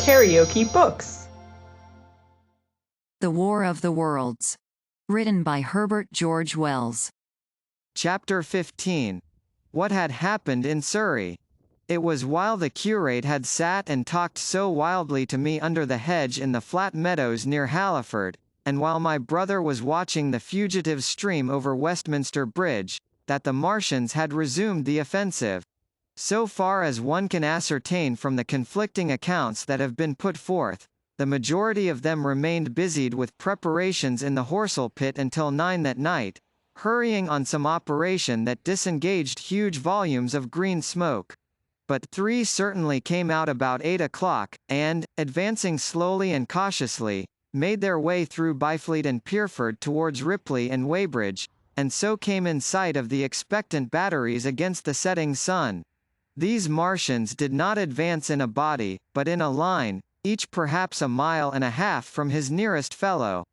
KaraokeBooks. The War of the Worlds. Written by Herbert George Wells. Chapter 15. What had happened in Surrey. It was while the curate had sat and talked so wildly to me under the hedge in the flat meadows near Halliford, and while my brother was watching the fugitives stream over Westminster Bridge, that the Martians had resumed the offensive. So far as one can ascertain from the conflicting accounts that have been put forth, the majority of them remained busied with preparations in the Horsell pit until 9 that night, hurrying on some operation that disengaged huge volumes of green smoke. But 3 certainly came out about 8 o'clock, and, advancing slowly and cautiously, made their way through Byfleet and Pierford towards Ripley and Weybridge, and so came in sight of the expectant batteries against the setting sun. These Martians did not advance in a body, but in a line, each perhaps a mile and a half from his nearest fellow.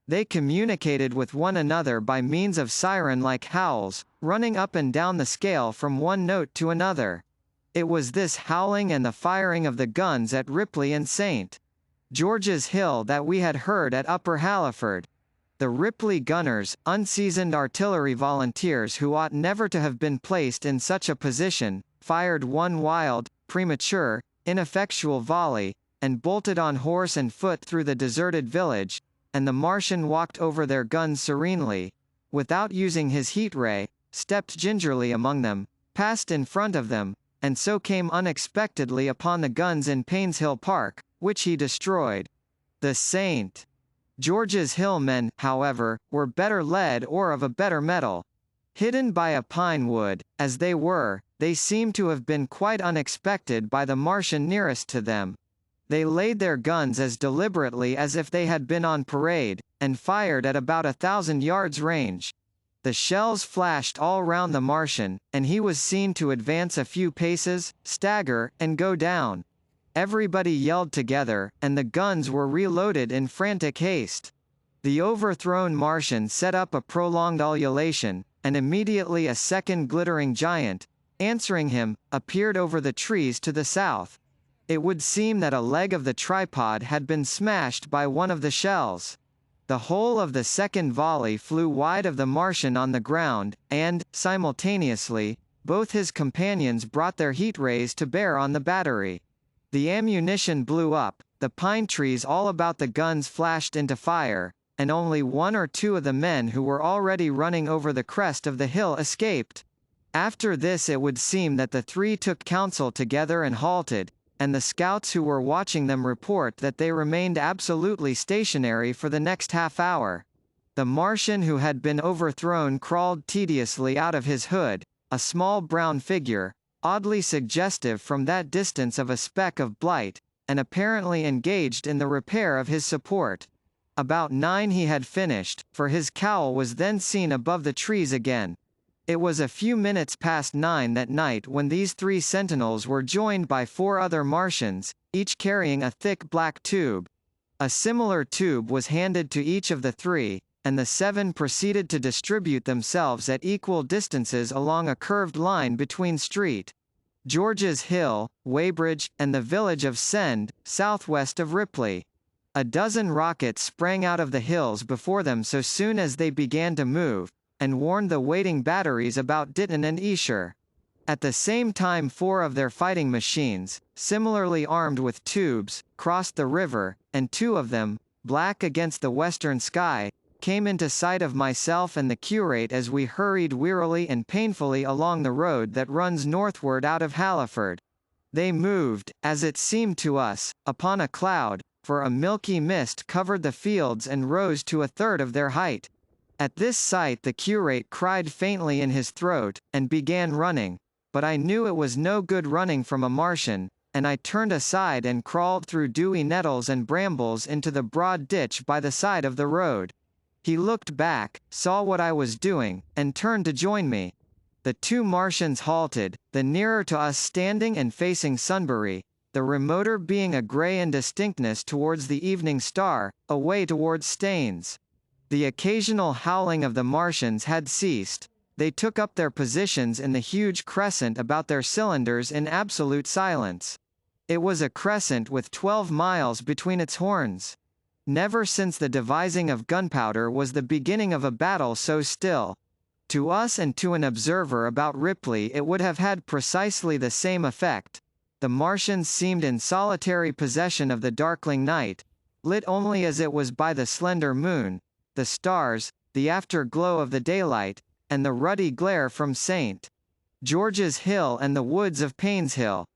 They communicated with one another by means of siren-like howls, running up and down the scale from one note to another. It was this howling and the firing of the guns at Ripley and St. George's Hill that we had heard at Upper Halliford. The Ripley gunners, unseasoned artillery volunteers who ought never to have been placed in such a position, fired one wild, premature, ineffectual volley, and bolted on horse and foot through the deserted village, and the Martian walked over their guns serenely, without using his heat ray, stepped gingerly among them, passed in front of them, and so came unexpectedly upon the guns in Painshill Park, which he destroyed. The St. George's Hill men, however, were better led or of a better mettle. Hidden by a pine wood, as they were, they seemed to have been quite unexpected by the Martian nearest to them. They laid their guns as deliberately as if they had been on parade, and fired at about 1,000 yards range. The shells flashed all round the Martian, and he was seen to advance a few paces, stagger, and go down. Everybody yelled together, and the guns were reloaded in frantic haste. The overthrown Martian set up a prolonged ululation, and immediately a second glittering giant, answering him, appeared over the trees to the south. It would seem that a leg of the tripod had been smashed by one of the shells. The whole of the second volley flew wide of the Martian on the ground, and, simultaneously, both his companions brought their heat rays to bear on the battery. The ammunition blew up, the pine trees all about the guns flashed into fire, and only 1 or 2 of the men who were already running over the crest of the hill escaped. After this it would seem that the 3 took counsel together and halted, and the scouts who were watching them report that they remained absolutely stationary for the next half hour. The Martian who had been overthrown crawled tediously out of his hood, a small brown figure, oddly suggestive from that distance of a speck of blight, and apparently engaged in the repair of his support. About 9 he had finished, for his cowl was then seen above the trees again. It was a few minutes past 9 that night when these 3 sentinels were joined by 4 other Martians, each carrying a thick black tube. A similar tube was handed to each of the 3, and the 7 proceeded to distribute themselves at equal distances along a curved line between St. George's Hill, Weybridge, and the village of Send, southwest of Ripley. A dozen rockets sprang out of the hills before them so soon as they began to move, and warned the waiting batteries about Ditton and Esher. At the same time 4 of their fighting machines, similarly armed with tubes, crossed the river, and 2 of them, black against the western sky, came into sight of myself and the curate as we hurried wearily and painfully along the road that runs northward out of Halliford. They moved, as it seemed to us, upon a cloud, for a milky mist covered the fields and rose to 1/3 of their height. At this sight the curate cried faintly in his throat, and began running, but I knew it was no good running from a Martian, and I turned aside and crawled through dewy nettles and brambles into the broad ditch by the side of the road. He looked back, saw what I was doing, and turned to join me. The 2 Martians halted, the nearer to us standing and facing Sunbury, the remoter being a grey indistinctness towards the evening star, away towards Staines. The occasional howling of the Martians had ceased. They took up their positions in the huge crescent about their cylinders in absolute silence. It was a crescent with 12 miles between its horns. Never since the devising of gunpowder was the beginning of a battle so still. To us and to an observer about Ripley it would have had precisely the same effect. The Martians seemed in solitary possession of the darkling night, lit only as it was by the slender moon, the stars, the afterglow of the daylight, and the ruddy glare from St. George's Hill and the woods of Payne's Hill.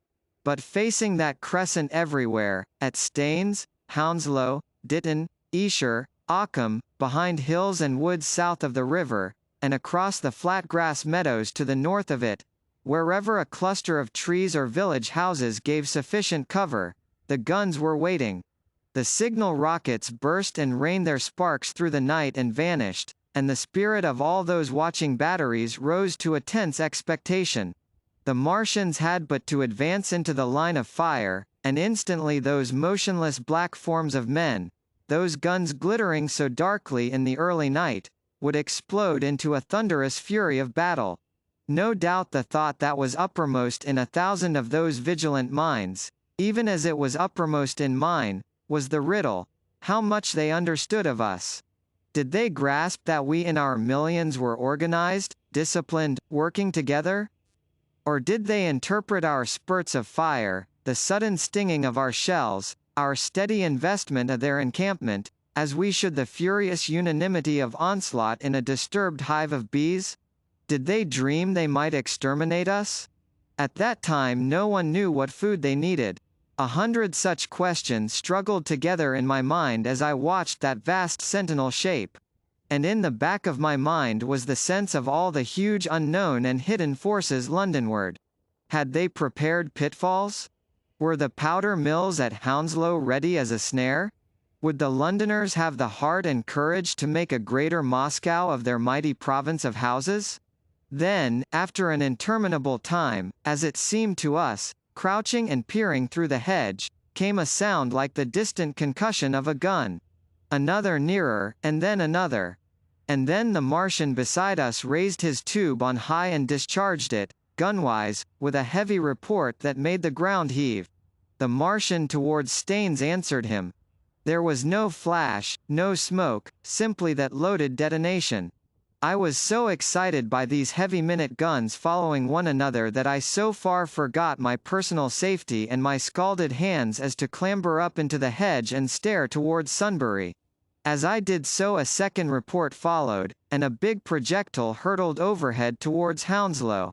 But facing that crescent everywhere, at Staines, Hounslow, Ditton, Esher, Ockham, behind hills and woods south of the river, and across the flat grass meadows to the north of it, wherever a cluster of trees or village houses gave sufficient cover, the guns were waiting. The signal rockets burst and rained their sparks through the night and vanished, and the spirit of all those watching batteries rose to a tense expectation. The Martians had but to advance into the line of fire, and instantly those motionless black forms of men, those guns glittering so darkly in the early night, would explode into a thunderous fury of battle. No doubt the thought that was uppermost in 1,000 of those vigilant minds, even as it was uppermost in mine, was the riddle: how much they understood of us. Did they grasp that we in our millions were organized, disciplined, working together? Or did they interpret our spurts of fire, the sudden stinging of our shells, our steady investment of their encampment, as we should the furious unanimity of onslaught in a disturbed hive of bees? Did they dream they might exterminate us? At that time no one knew what food they needed. 100 such questions struggled together in my mind as I watched that vast sentinel shape. And in the back of my mind was the sense of all the huge unknown and hidden forces Londonward. Had they prepared pitfalls? Were the powder mills at Hounslow ready as a snare? Would the Londoners have the heart and courage to make a greater Moscow of their mighty province of houses? Then, after an interminable time, as it seemed to us, crouching and peering through the hedge, came a sound like the distant concussion of a gun. Another nearer, and then another. And then the Martian beside us raised his tube on high and discharged it, gunwise, with a heavy report that made the ground heave. The Martian towards Staines answered him. There was no flash, no smoke, simply that loaded detonation. I was so excited by these heavy minute guns following one another that I so far forgot my personal safety and my scalded hands as to clamber up into the hedge and stare towards Sunbury. As I did so a second report followed, and a big projectile hurtled overhead towards Hounslow.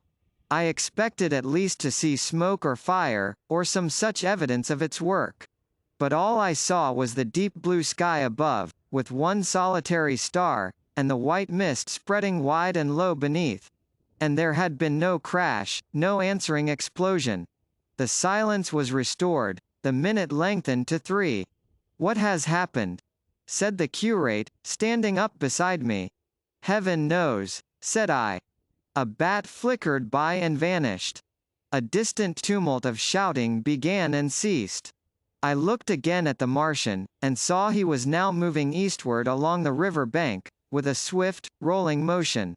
I expected at least to see smoke or fire, or some such evidence of its work. But all I saw was the deep blue sky above, with one solitary star, and the white mist spreading wide and low beneath. And there had been no crash, no answering explosion. The silence was restored, the minute lengthened to 3. "What has happened?" said the curate, standing up beside me. "Heaven knows," said I. A bat flickered by and vanished. A distant tumult of shouting began and ceased. I looked again at the Martian, and saw he was now moving eastward along the river bank, with a swift, rolling motion.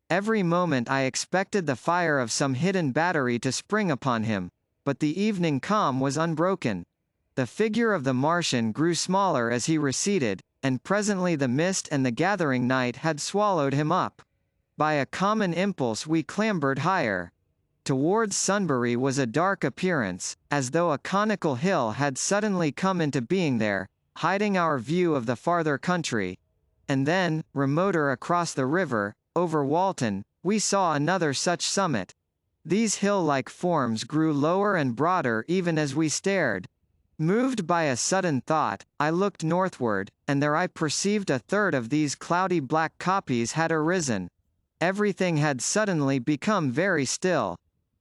Every moment I expected the fire of some hidden battery to spring upon him, but the evening calm was unbroken. The figure of the Martian grew smaller as he receded, and presently the mist and the gathering night had swallowed him up. By a common impulse we clambered higher. Towards Sunbury was a dark appearance, as though a conical hill had suddenly come into being there, hiding our view of the farther country. And then, remoter across the river, over Walton, we saw another such summit. These hill-like forms grew lower and broader even as we stared. Moved by a sudden thought, I looked northward, and there I perceived a third of these cloudy black copies had arisen. Everything had suddenly become very still.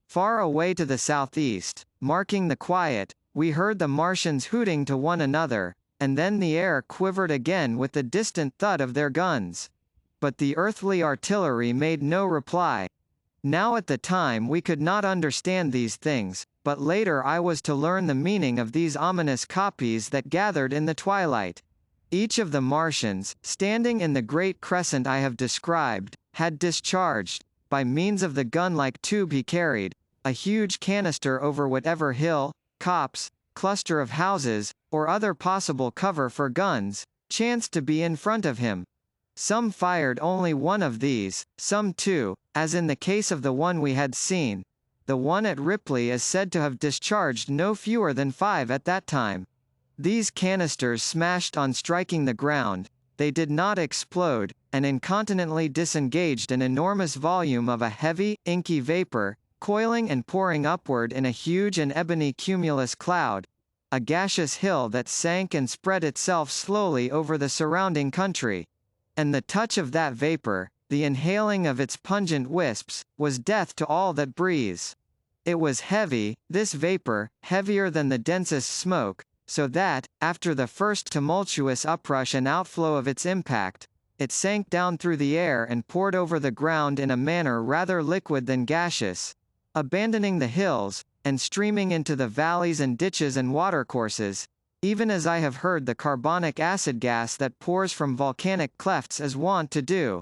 Far away to the southeast, marking the quiet, we heard the Martians hooting to one another, and then the air quivered again with the distant thud of their guns. But the earthly artillery made no reply. Now at the time we could not understand these things, but later I was to learn the meaning of these ominous copies that gathered in the twilight. Each of the Martians, standing in the great crescent I have described, had discharged, by means of the gun-like tube he carried, a huge canister over whatever hill, copse, cluster of houses, or other possible cover for guns, chanced to be in front of him. Some fired only one of these, some two, as in the case of the one we had seen. The one at Ripley is said to have discharged no fewer than 5 at that time. These canisters smashed on striking the ground, they did not explode, and incontinently disengaged an enormous volume of a heavy, inky vapor, coiling and pouring upward in a huge and ebony cumulus cloud, a gaseous hill that sank and spread itself slowly over the surrounding country. And the touch of that vapor, the inhaling of its pungent wisps, was death to all that breathes. It was heavy, this vapor, heavier than the densest smoke, so that, after the first tumultuous uprush and outflow of its impact, it sank down through the air and poured over the ground in a manner rather liquid than gaseous, abandoning the hills, and streaming into the valleys and ditches and watercourses, even as I have heard the carbonic acid gas that pours from volcanic clefts is wont to do.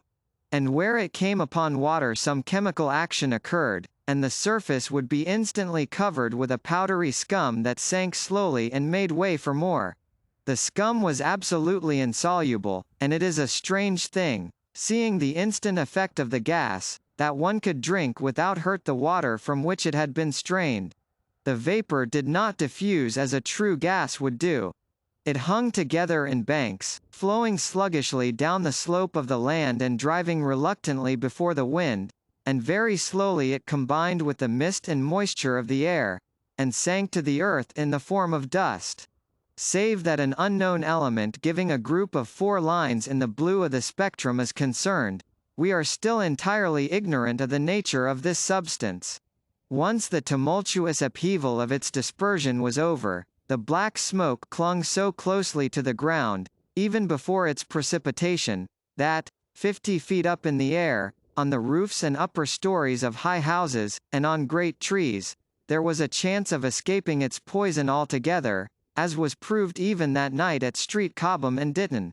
And where it came upon water some chemical action occurred, and the surface would be instantly covered with a powdery scum that sank slowly and made way for more. The scum was absolutely insoluble, and it is a strange thing, seeing the instant effect of the gas, that one could drink without hurt the water from which it had been strained. The vapor did not diffuse as a true gas would do. It hung together in banks, flowing sluggishly down the slope of the land and driving reluctantly before the wind, and very slowly it combined with the mist and moisture of the air, and sank to the earth in the form of dust. Save that an unknown element giving a group of 4 lines in the blue of the spectrum is concerned, we are still entirely ignorant of the nature of this substance. Once the tumultuous upheaval of its dispersion was over, the black smoke clung so closely to the ground, even before its precipitation, that, 50 feet up in the air, on the roofs and upper stories of high houses, and on great trees, there was a chance of escaping its poison altogether, as was proved even that night at Street Cobham and Ditton.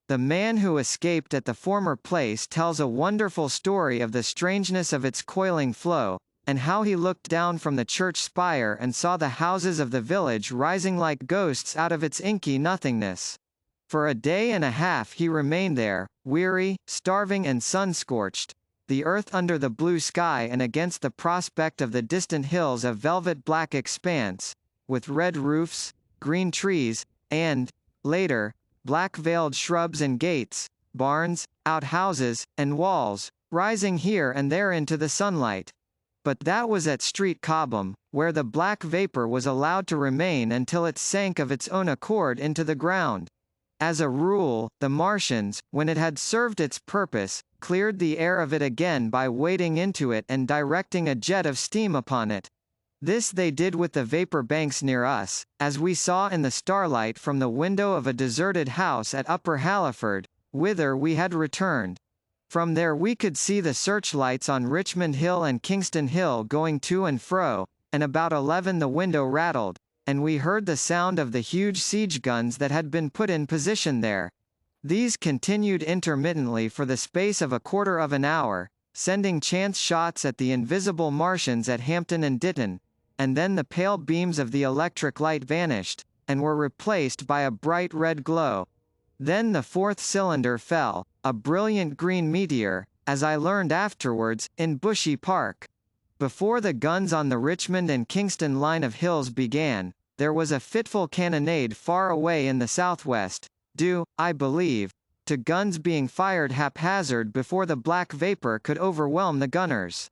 The man who escaped at the former place tells a wonderful story of the strangeness of its coiling flow, and how he looked down from the church spire and saw the houses of the village rising like ghosts out of its inky nothingness. For a day and a half he remained there, weary, starving and sun-scorched, the earth under the blue sky and against the prospect of the distant hills a velvet black expanse, with red roofs, green trees, and, later, black-veiled shrubs and gates, barns, outhouses, and walls, rising here and there into the sunlight. But that was at Street Cobham, where the black vapor was allowed to remain until it sank of its own accord into the ground. As a rule, the Martians, when it had served its purpose, cleared the air of it again by wading into it and directing a jet of steam upon it. This they did with the vapor banks near us, as we saw in the starlight from the window of a deserted house at Upper Halliford, whither we had returned. From there we could see the searchlights on Richmond Hill and Kingston Hill going to and fro, and about 11 the window rattled, and we heard the sound of the huge siege guns that had been put in position there. These continued intermittently for the space of a quarter of an hour, sending chance shots at the invisible Martians at Hampton and Ditton, and then the pale beams of the electric light vanished, and were replaced by a bright red glow. Then the 4th cylinder fell, a brilliant green meteor, as I learned afterwards, in Bushy Park. Before the guns on the Richmond and Kingston line of hills began, there was a fitful cannonade far away in the southwest, due, I believe, to guns being fired haphazard before the black vapor could overwhelm the gunners.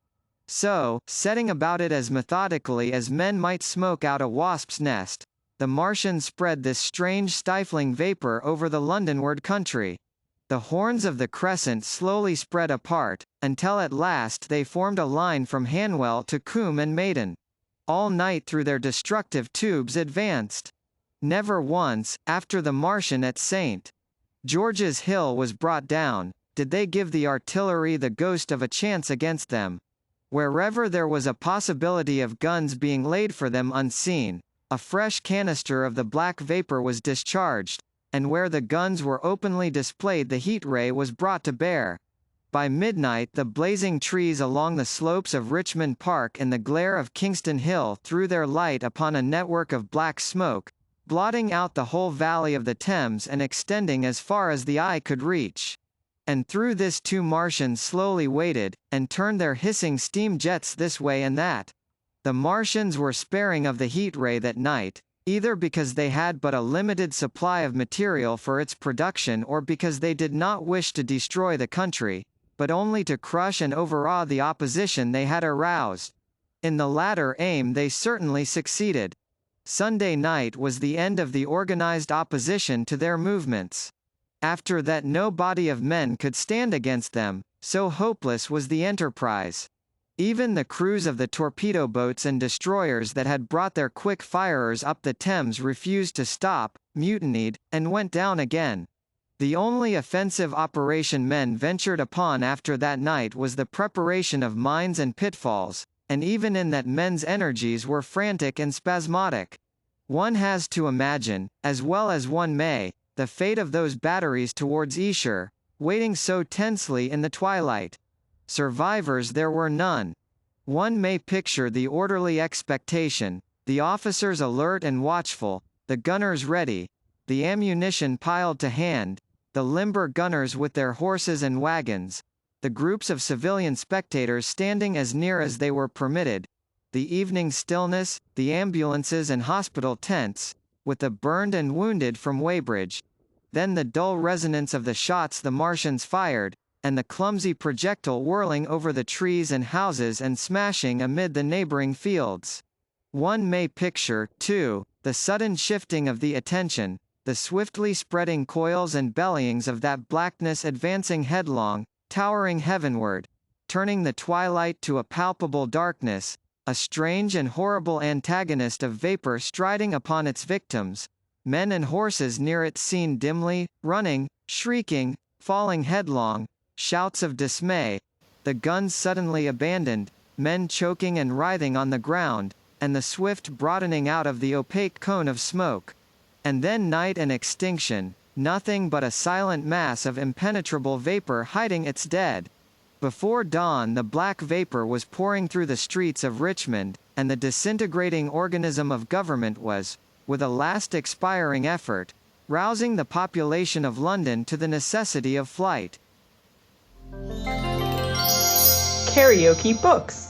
So, setting about it as methodically as men might smoke out a wasp's nest, the Martians spread this strange stifling vapor over the Londonward country. The horns of the crescent slowly spread apart, until at last they formed a line from Hanwell to Coombe and Maiden. All night through their destructive tubes advanced. Never once, after the Martian at St. George's Hill was brought down, did they give the artillery the ghost of a chance against them. Wherever there was a possibility of guns being laid for them unseen, a fresh canister of the black vapor was discharged, and where the guns were openly displayed the heat ray was brought to bear. By midnight the blazing trees along the slopes of Richmond Park and the glare of Kingston Hill threw their light upon a network of black smoke, blotting out the whole valley of the Thames and extending as far as the eye could reach. And through this 2 Martians slowly waded, and turned their hissing steam jets this way and that. The Martians were sparing of the heat ray that night, either because they had but a limited supply of material for its production or because they did not wish to destroy the country, but only to crush and overawe the opposition they had aroused. In the latter aim they certainly succeeded. Sunday night was the end of the organized opposition to their movements. After that no body of men could stand against them, so hopeless was the enterprise. Even the crews of the torpedo boats and destroyers that had brought their quick firers up the Thames refused to stop, mutinied, and went down again. The only offensive operation men ventured upon after that night was the preparation of mines and pitfalls, and even in that men's energies were frantic and spasmodic. One has to imagine, as well as one may, the fate of those batteries towards Esher, waiting so tensely in the twilight. Survivors there were none. One may picture the orderly expectation, the officers alert and watchful, the gunners ready, the ammunition piled to hand, the limber gunners with their horses and wagons, the groups of civilian spectators standing as near as they were permitted, the evening stillness, the ambulances and hospital tents, with the burned and wounded from Weybridge, then the dull resonance of the shots the Martians fired, and the clumsy projectile whirling over the trees and houses and smashing amid the neighboring fields. One may picture, too, the sudden shifting of the attention, the swiftly spreading coils and bellyings of that blackness advancing headlong, towering heavenward, turning the twilight to a palpable darkness, a strange and horrible antagonist of vapor striding upon its victims, men and horses near it seen dimly, running, shrieking, falling headlong, shouts of dismay, the guns suddenly abandoned, men choking and writhing on the ground, and the swift broadening out of the opaque cone of smoke. And then night and extinction, nothing but a silent mass of impenetrable vapor hiding its dead. Before dawn the black vapor was pouring through the streets of Richmond, and the disintegrating organism of government was, with a last expiring effort, rousing the population of London to the necessity of flight. KaraokeBooks.